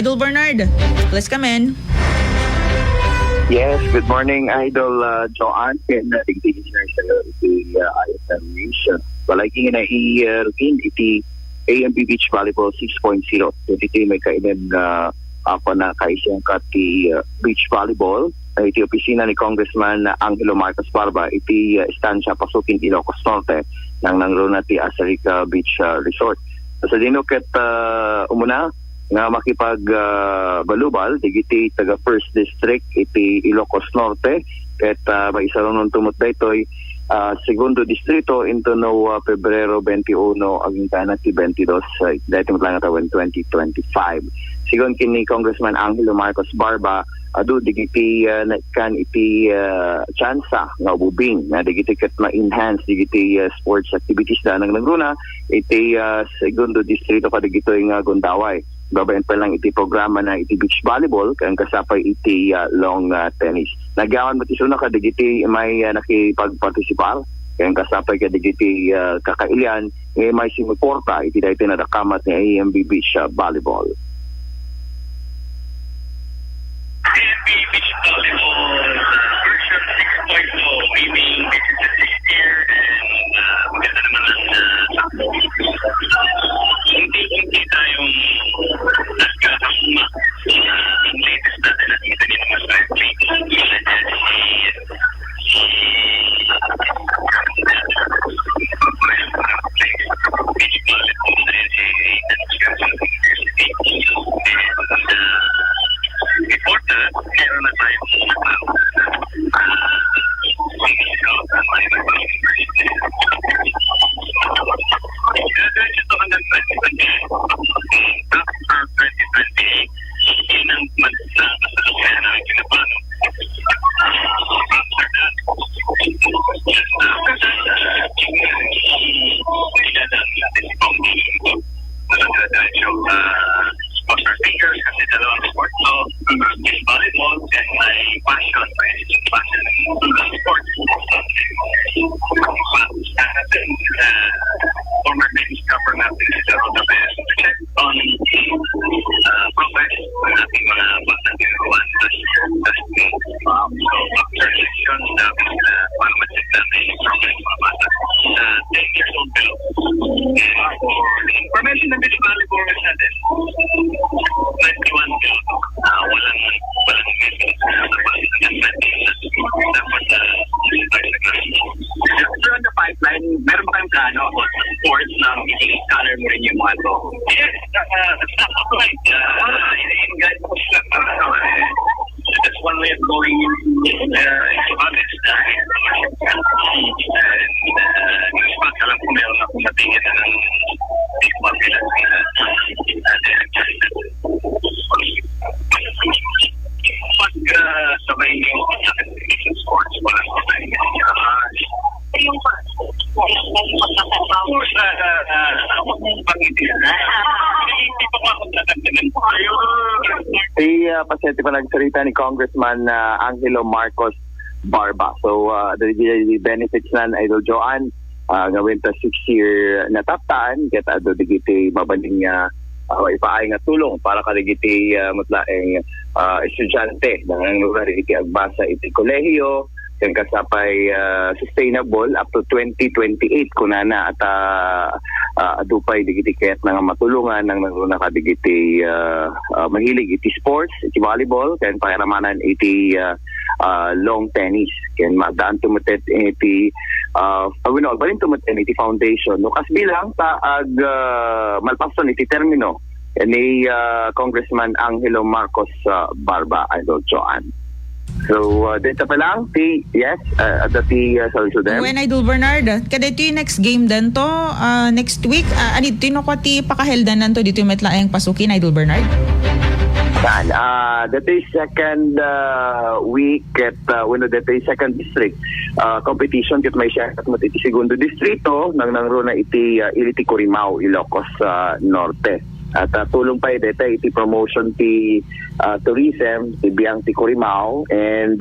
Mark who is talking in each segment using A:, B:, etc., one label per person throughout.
A: Idol Bernard, let's come in.
B: Yes, good morning, Idol Joanne. Nagtigil na sa ISM Nation. Walagi nga na i-routine iti AMB Beach Volleyball 6.0. Iti may kainan ako na kaisang kati beach volleyball. Iti opisina ni Congressman Angelo Marcos Barba. Iti istansya pasukin Ilocos Norte ng nangruna ti Asarica Beach Resort. Sa dinukit umuna, nga makipag-balubal, digiti taga First District, iti Ilocos Norte, at may isa rin tumot na ito'y Segundo Distrito into no Pebrero 21, aging kanat ti 22, dahil mo lang natawan 2025. Sigon kini Congressman Angelo Marcos Barba, adu digiti kan iti tsansa nga ububing na digiti ket ma-enhance digiti sports activities na nang nagruna iti Segundo Distrito kadigito nga Gundaway. Babayan pa lang iti programa na iti beach volleyball kang kasapay iti long tennis. Nagawan mo tisuna kadigiti may nakipagpartisipar kang kasapay kadigiti kakailian may simuporta iti dayto na nakamat ni AMB Beach Volleyball.
C: AMB Beach Volleyball version 6.0, meaning this is the 6th year and maganda naman ang hindi tayong nagkakasuma ang latest natin nakita niyo naman sa beach volleyball na important, meron na tayong ito hanggang 2028. After 2028, yun ang masasalukuyan namin kinapano. After that, idadaan natin si foundation ko. Dahil yung sponsor fingers kasi dalawang sport. So, beach volleyball and my passion, my passion in sport. Former Davis cover natin si Jaro the Best. Check on progress ng ating mga batang ginawan last week. So, after elections, dapat paano ma-check natin yung progress ng mga bata sa 10 years old below. For information ng beach volleyball natin, 21 below. Walang message dapat after on the pipeline, meron ba kayong plano o sports na i-color mo rin yung mga to? Yes, right. That's one way of going into honest. And mas alam ko meron akong matingin na ng baseball pag sabay yung sports, wala ko tayo yung
B: pasyente pa nagsalita ni Congressman Angelo Marcos Barba. So, the benefits na Idol Joanne, gawin ta 6-year nataptaan, kaya ado digiti mabaling ipaay nga tulong para kadigiti matlaeng estudyante ng lugar iti agbasa iti kolehiyo kang kasapay sustainable up to 2028 kunana at adupay digiti ket nga matulungan ng naguna kadigiti mahilig iti sports iti volleyball ken pairamanan iti long tennis ken madaan tumetet iti awinol balin tumetet iti foundation no kas bilang ta malpason iti termino ni Congressman Angelo Marcos Barba Idol Joanne. So, dito pa lang, yes, dati sa Sudan.
A: When Idol Bernard, kada ito yung next game din to, next week, anito yung ko ti pakaheldan nan to, dito yung metlaeng pasukin, Idol Bernard?
B: Saan? Dati second week at dati second district competition kit may siya at iti segundo distrito nang nangruna iti Iliti Corimao, Ilocos Norte. At tulong pa dito iti promotion ti tourism ti biyang ti Corimao and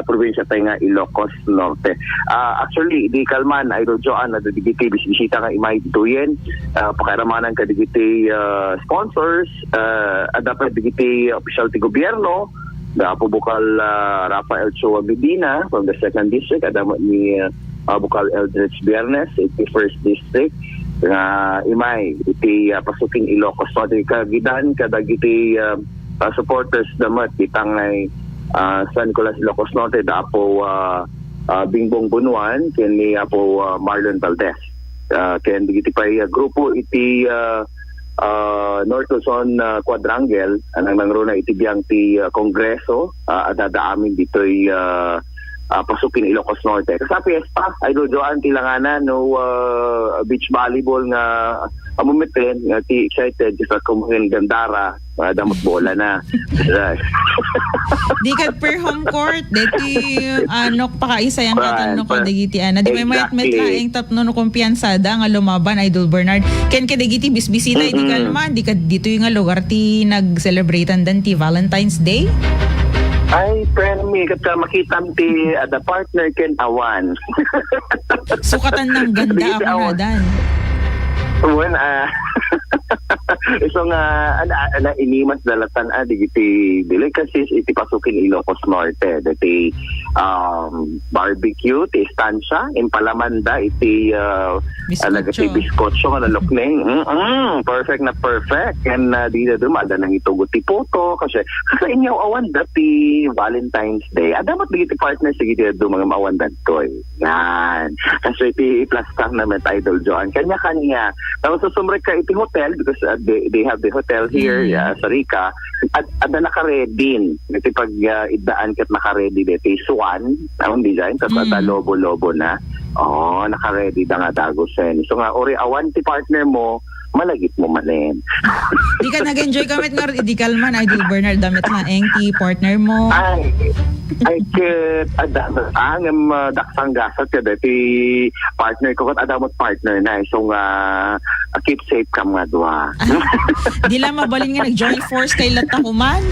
B: probinsya tayo nga Ilocos Norte. Actually, di kalman, Idol Joan, na digiti bisita nga imay dituyen, pakiramanan ka digiti sponsors, at dapat digiti official ti gobyerno, Bukal Rafael Chua Medina from the 2nd District, adamo ni Bukal Eldridge Biernes, iti 1st District, imay, iti pasuking Ilocos Norte, kagidan, kadagiti supporters damat, kitang ay San Nicolas Ilocos Norte, dapo Bingbong Bunuan, ken ni Apo Marlon Valdez. Ken digiti pay grupo iti North Luzon Quadrangle, anang nangruna iti biyang ti Kongreso, adada amin dito'y pasukin Ilocos Norte. Kasapi pa, Idol Joan, tilanganan no beach volleyball nga amumiten, nga ti excited sa kumuhin gandara, damot bola na.
A: Di ka per home court, deti anok pakaisayang katano ko dagiti ana. Di may mayat-met laing tapno no kumpiyansada nga lumaban, Idol Bernard. Ken ka dagiti bisbisita, di kalman, di ka dito yung nga lugar ti nag-celebratean dan ti Valentine's Day?
B: Ay, Permi, kata makita ti the partner ken awan.
A: Sukatan ng ganda ako na dan.
B: Well, so nga inimas dalatan digiti delicacies iti pasukin Ilocos Norte, dati barbecue ti estancia in Palamanda iti alagati biskotso nga nalukning perfect na perfect, and di na dumada nang itugot ti poto kasi inyaw awan dati Valentine's Day adamat digiti partners digiti mga awan dadtoy yan kasi iti plastak na met Idol Joan kanya tapos sumrek ka iti hotel because they have the hotel here sa Rica at naka-ready iti pag idaan kat naka-ready dito Swan ang design tapos lobo-lobo na naka-ready da nga dagosen so nga ori awan ti partner mo malagit mo manin.
A: Di ka nag-enjoy kamit nga di kalman, Idol Bernard, damit na ti partner mo.
B: Ay ket ang daksang gasat ka dati partner ko kat adamot partner na so nga keep safe ka mga dua.
A: Di lang mabalin nga nag-joy force kay latakuman.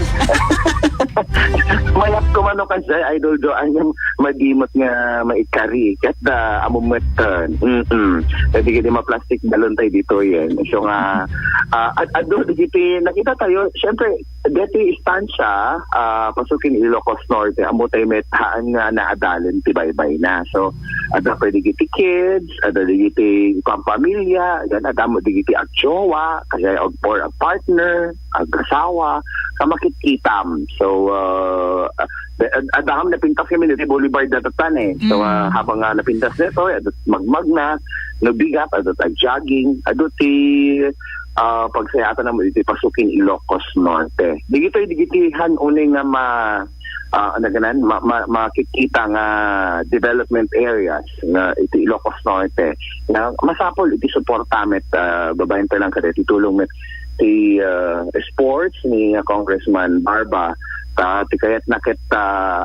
B: Mayap ko man kasi Idol Joan yung magimot nga maikari ket amumetan. Dati gidi ma-plastic balon tayo dito yan. So nga ado digiti nakita tayo syempre dati istansya pasukin Ilocos Norte amo tayo methaan nga naadalen ti baybay na so ada pwede digiti kids ada digiti pamilya gan ada mo digiti agjowa kasi or a partner agasawa kamakitkitam so adaham napintas kami dito Boulevard datatan so habang napintas nito magmag na nabigat adot jogging adot ti pagsayatan naman dito pasukin Ilocos Norte digitihan uning nga makikita nga development areas nga iti Ilocos Norte na masapol iti suportamet babayin pa lang kada titulong met ti sports ni Congressman Barba ti kayat nakit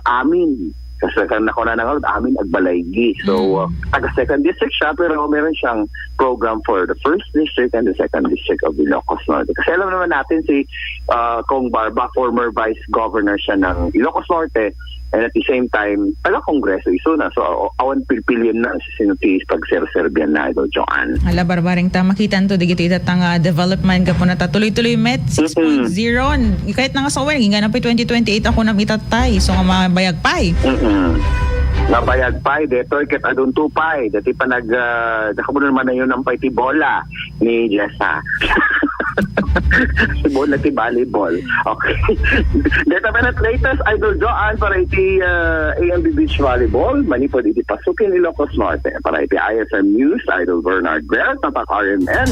B: amin kasi kan ako na nangod amin agbalaygi so taga 2nd District siya pero meron siyang program for the 1st District and the 2nd District of Ilocos Norte kasi alam naman natin si Kong Barba former Vice Governor siya ng Ilocos Norte and at the same time taga-Kongreso iso na so awan pilpilyon na si sinutis pag-serserbian na Idol Joan.
A: Hala barbaring ta makitan to digiti tatang development ka po na tuloy-tuloy met 6.0 kahit nga sa uwan nga na pa 2028 ako na itatay so nga mabayag pay
B: nabayag pay dito ket adun tupay dati pa nakabuno naman na yun ang paiti bola ni Jessa bola ti volleyball okay dito pa na latest Idol Joan para iti AMB Beach Volleyball manipod iti pasukin Ilocos Norte para iti ISM News Idol Bernard Bert tatak RMN.